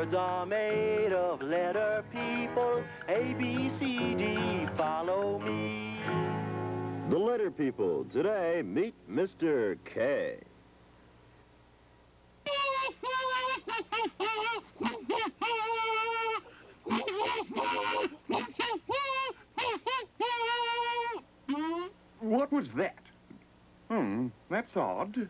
words are made of letter people. A, B, C, D, follow me. The letter people. Today, meet Mr. K. What was that? That's odd.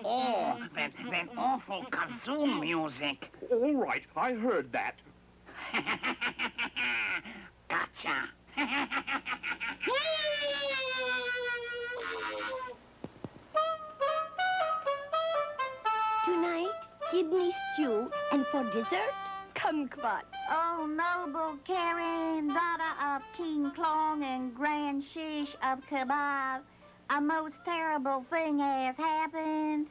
Oh, that awful kazoo music. All right, I heard that. Gotcha. Tonight, kidney stew, and for dessert, kumquats. Oh, noble Karen, daughter of King Klong and Grand Shish of Kebab, a most terrible thing has happened.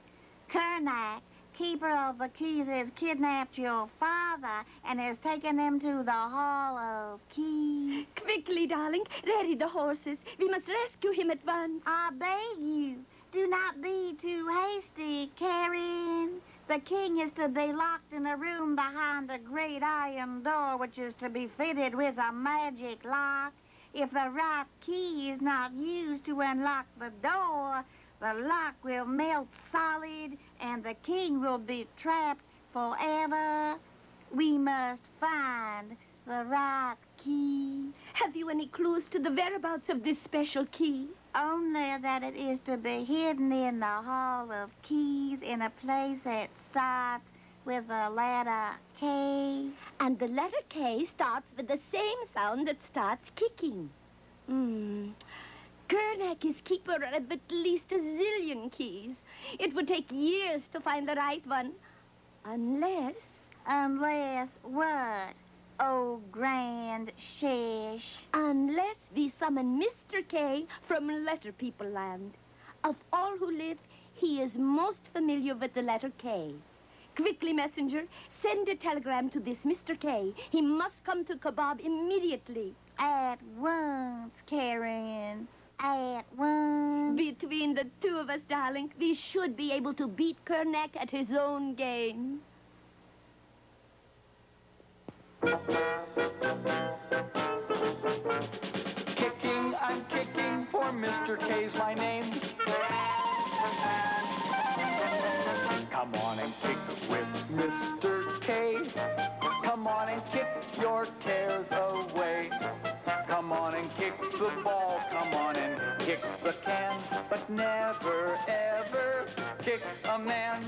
Kernak, keeper of the keys, has kidnapped your father and has taken them to the Hall of Keys. Quickly, darling, ready the horses. We must rescue him at once. I beg you, do not be too hasty, Karen. The king is to be locked in a room behind a great iron door, which is to be fitted with a magic lock. If the right key is not used to unlock the door, the lock will melt solid and the king will be trapped forever. We must find the right key. Have you any clues to the whereabouts of this special key? Only that it is to be hidden in the Hall of Keys in a place that starts with the letter K. And the letter K starts with the same sound that starts kicking. Kernak is keeper of at least a zillion keys. It would take years to find the right one. Unless... Unless what? Oh, Grand Shish. Unless we summon Mr. K from Letter People Land. Of all who live, he is most familiar with the letter K. Quickly, messenger, send a telegram to this Mr. K. He must come to Kebab immediately. At once, Karen. At once. Between the two of us, darling, we should be able to beat Kernak at his own game. Kicking, I'm kicking, for Mr. K's my name. Come on and kick with Mr. K. Come on and kick your cares away. Come on and kick the ball, come on and kick the can, but never, ever kick a man.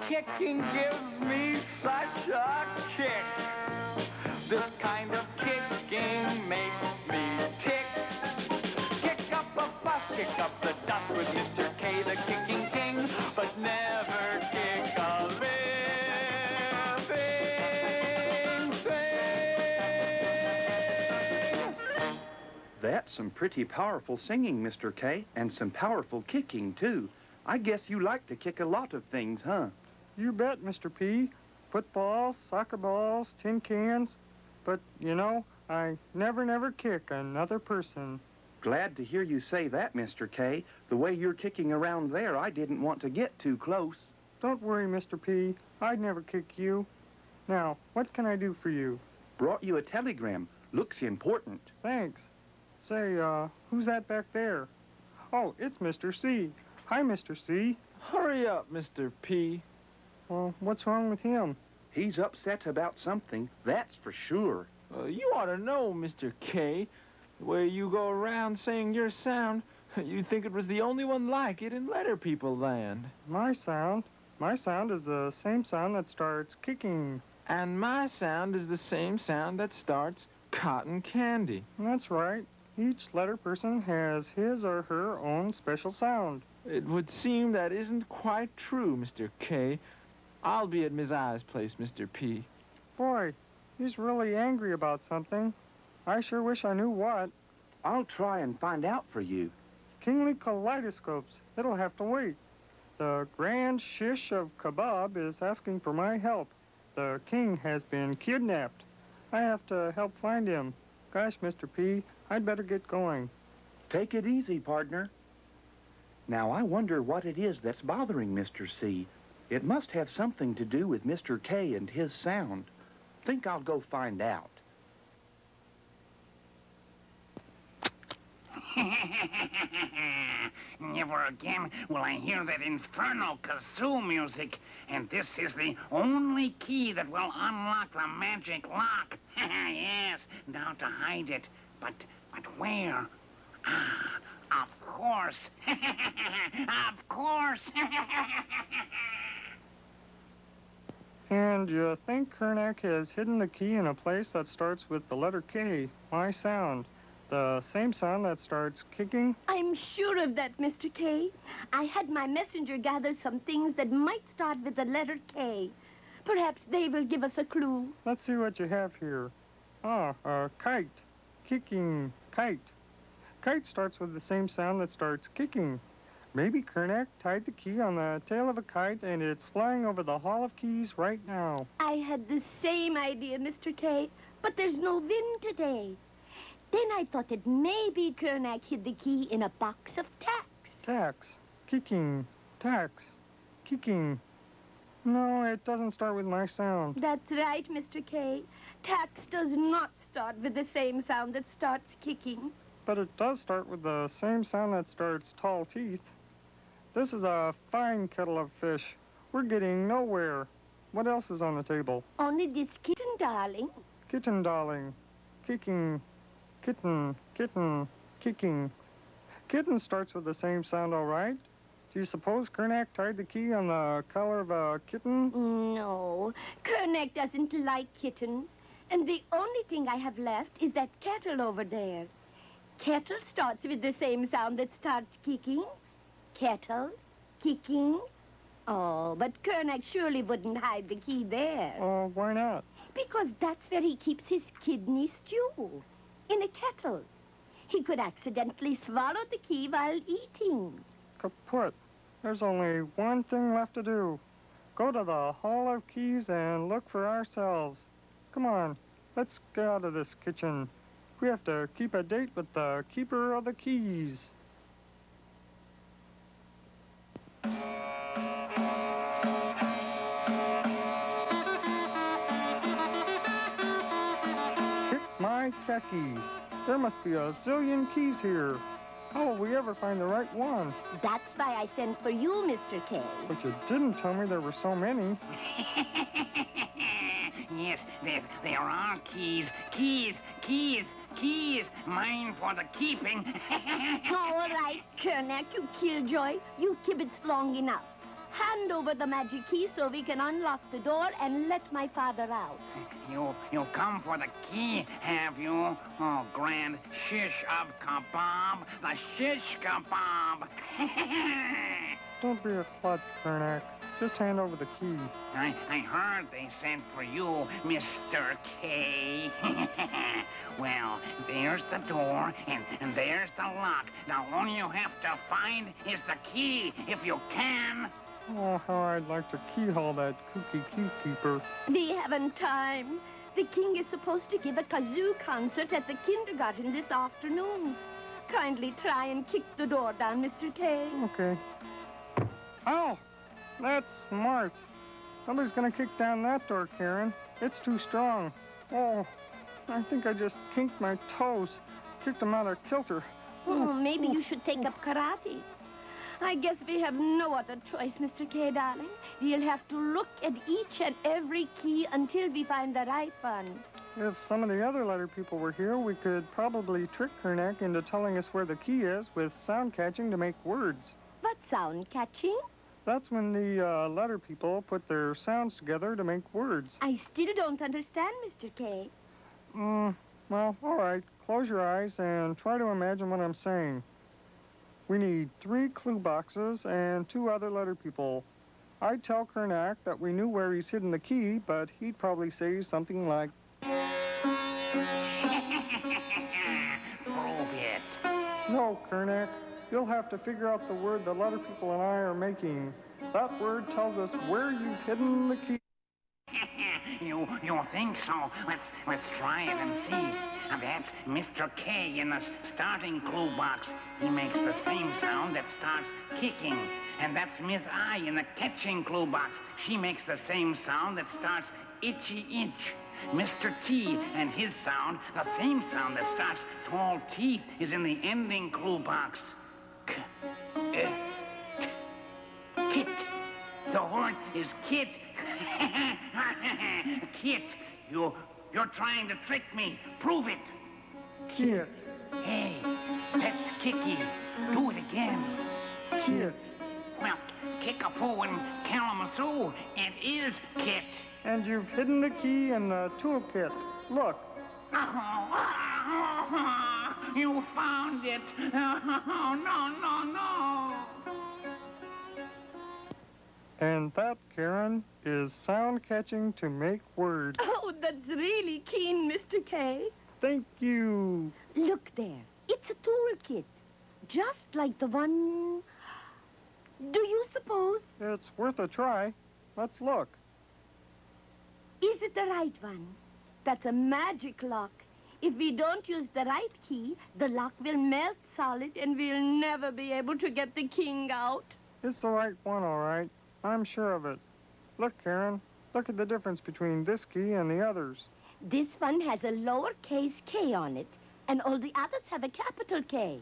Kicking gives me such a kick. This kind of kicking makes me tick. Kick up a fuss, kick up the dust with Mr. K, the kicking king, but never kick a living thing. That's some pretty powerful singing, Mr. K, and some powerful kicking, too. I guess you like to kick a lot of things, huh? You bet, Mr. P. Footballs, soccer balls, tin cans. But, you know, I never kick another person. Glad to hear you say that, Mr. K. The way you're kicking around there, I didn't want to get too close. Don't worry, Mr. P. I'd never kick you. Now, what can I do for you? Brought you a telegram. Looks important. Thanks. Say, who's that back there? Oh, it's Mr. C. Hi, Mr. C. Hurry up, Mr. P. Well, what's wrong with him? He's upset about something, that's for sure. You ought to know, Mr. K. The way you go around saying your sound, you'd think it was the only one like it in Letter People Land. My sound? My sound is the same sound that starts kicking. And my sound is the same sound that starts cotton candy. That's right. Each letter person has his or her own special sound. It would seem that isn't quite true, Mr. K. I'll be at Miss I's place, Mr. P. Boy, he's really angry about something. I sure wish I knew what. I'll try and find out for you. Kingly kaleidoscopes. It'll have to wait. The Grand Shish of Kebab is asking for my help. The king has been kidnapped. I have to help find him. Gosh, Mr. P, I'd better get going. Take it easy, partner. Now, I wonder what it is that's bothering Mr. C. It must have something to do with Mr. K and his sound. Think I'll go find out. Never again will I hear that infernal kazoo music. And this is the only key that will unlock the magic lock. Yes, now to hide it. But where? Ah, of course. Of course. And you think Kernak has hidden the key in a place that starts with the letter K, my sound. The same sound that starts kicking? I'm sure of that, Mr. K. I had my messenger gather some things that might start with the letter K. Perhaps they will give us a clue. Let's see what you have here. Ah, a kite. Kicking kite. Kite starts with the same sound that starts kicking. Maybe Kernak tied the key on the tail of a kite and it's flying over the Hall of Keys right now. I had the same idea, Mr. K, but there's no wind today. Then I thought that maybe Kernak hid the key in a box of tacks. Tacks. Kicking. Tacks. Kicking. No, it doesn't start with my sound. That's right, Mr. K. Tacks does not start with the same sound that starts kicking. But it does start with the same sound that starts tall teeth. This is a fine kettle of fish. We're getting nowhere. What else is on the table? Only this kitten, darling. Kitten, darling. Kicking. Kitten, kitten, kicking. Kitten starts with the same sound, all right. Do you suppose Kernak tied the key on the collar of a kitten? No, Kernak doesn't like kittens. And the only thing I have left is that kettle over there. Kettle starts with the same sound that starts kicking. Kettle, kicking. Oh, but Kernak surely wouldn't hide the key there. Oh, why not? Because that's where he keeps his kidney stew. In a kettle. He could accidentally swallow the key while eating. Kaput. There's only one thing left to do. Go to the Hall of Keys and look for ourselves. Come on, let's get out of this kitchen. We have to keep a date with the keeper of the keys. My khakis. There must be a zillion keys here. How will we ever find the right one? That's why I sent for you, Mr. K. But you didn't tell me there were so many. Yes, there are keys. Keys, keys, keys. Mine for the keeping. All right, Kernak, you killjoy. You kibitzed long enough. Hand over the magic key so we can unlock the door and let my father out. You come for the key, have you? Oh, grand shish of kebab. The shish kebab. Don't be a klutz, Kernak. Just hand over the key. I heard they sent for you, Mr. K. Well, there's the door, and there's the lock. Now, all you have to find is the key, if you can. Oh, how I'd like to keyhole that kooky keykeeper. We haven't time. The king is supposed to give a kazoo concert at the kindergarten this afternoon. Kindly try and kick the door down, Mr. K. Okay. Ow! That's smart. Nobody's gonna kick down that door, Karen. It's too strong. Oh, I think I just kinked my toes. Kicked them out of kilter. Oh, maybe you should take up karate. I guess we have no other choice, Mr. K, darling. We'll have to look at each and every key until we find the right one. If some of the other letter people were here, we could probably trick Kernak into telling us where the key is with sound catching to make words. What sound catching? That's when the letter people put their sounds together to make words. I still don't understand, Mr. K. Well, all right. Close your eyes and try to imagine what I'm saying. We need 3 clue boxes and 2 other letter people. I'd tell Kernak that we knew where he's hidden the key, but he'd probably say something like... Prove it. No, Kernak. you'll have to figure out the word the letter people and I are making. That word tells us where you've hidden the key. You think so? Let's try it and see. That's Mr. K in the starting clue box. He makes the same sound that starts kicking. And that's Miss I in the catching clue box. She makes the same sound that starts itchy itch. Mr. T and his sound, the same sound that starts tall teeth, is in the ending clue box. Kit. The word is kit. Kit, you're trying to trick me. Prove it. Kit. Hey, that's kicky. Do it again. Kit. Well, Kickapoo and Kalamazoo, it is Kit. And you've hidden the key in the toolkit. Look. You found it. No. And that, Karen, is sound catching to make words. Oh, that's really keen, Mr. K. Thank you. Look there. It's a toolkit. Just like the one... Do you suppose? It's worth a try. Let's look. Is it the right one? That's a magic lock. If we don't use the right key, the lock will melt solid and we'll never be able to get the king out. It's the right one, all right. I'm sure of it. Look, Karen. Look at the difference between this key and the others. This one has a lowercase k on it, and all the others have a capital K.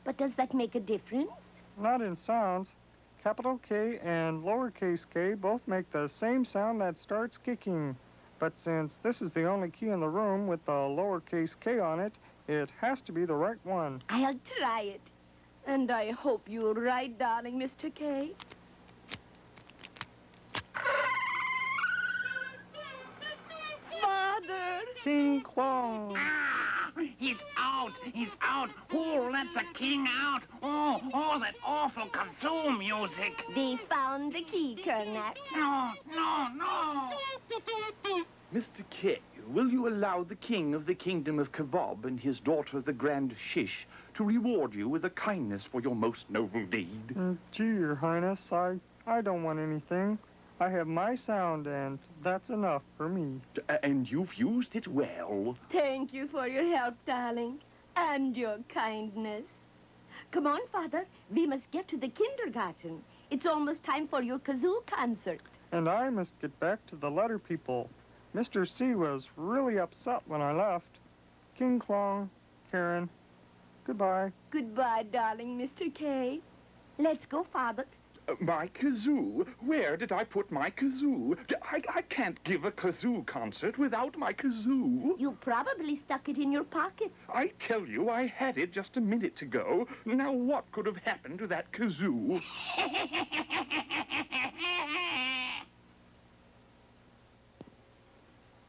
But does that make a difference? Not in sounds. Capital K and lowercase k both make the same sound that starts kicking. But since this is the only key in the room with the lowercase k on it, it has to be the right one. I'll try it. And I hope you're right, darling Mr. K. Father! King Klong! He's out. Who'll let the king out? Oh, that awful kazoo music. They found the key, Kernak. No. Mr. K, will you allow the king of the kingdom of Kebab and his daughter, the Grand Shish, to reward you with a kindness for your most noble deed? Gee, Your Highness, I don't want anything. I have my sound, and that's enough for me. And you've used it well. Thank you for your help, darling, and your kindness. Come on, Father. We must get to the kindergarten. It's almost time for your kazoo concert. And I must get back to the letter people. Mr. C was really upset when I left. King Klong, Karen, goodbye. Goodbye, darling Mr. K. Let's go, Father. My kazoo? Where did I put my kazoo? I can't give a kazoo concert without my kazoo. You probably stuck it in your pocket. I tell you, I had it just a minute ago. Now, what could have happened to that kazoo?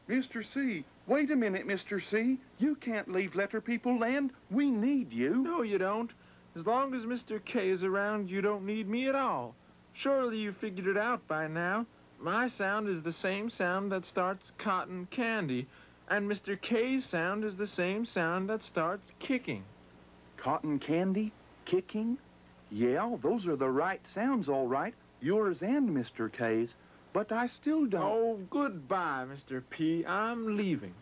Mr. C, wait a minute, Mr. C. You can't leave Letter People Land. We need you. No, you don't. As long as Mr. K is around, you don't need me at all. Surely you figured it out by now. My sound is the same sound that starts cotton candy, and Mr. K's sound is the same sound that starts kicking. Cotton candy? Kicking? Yeah, those are the right sounds, all right. Yours and Mr. K's. But I still don't... Oh, goodbye, Mr. P. I'm leaving.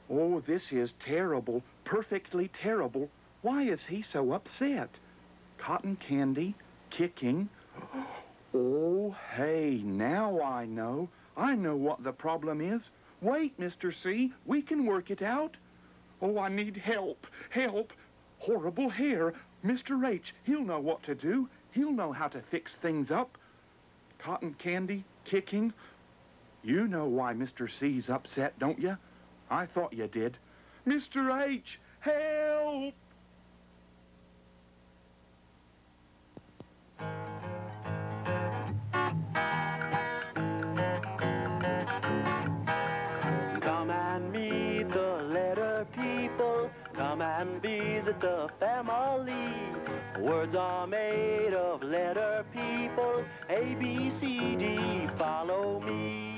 Oh, this is terrible. Perfectly terrible. Why is he so upset? Cotton candy, kicking. Oh, hey, now I know. I know what the problem is. Wait, Mr. C, we can work it out. Oh, I need help. Help. Horrible hair. Mr. H, he'll know what to do. He'll know how to fix things up. Cotton candy, kicking. You know why Mr. C's upset, don't you? I thought you did. Mr. H, help! Come and meet the letter people. Come and visit the family. Words are made of letter people. A, B, C, D, follow me.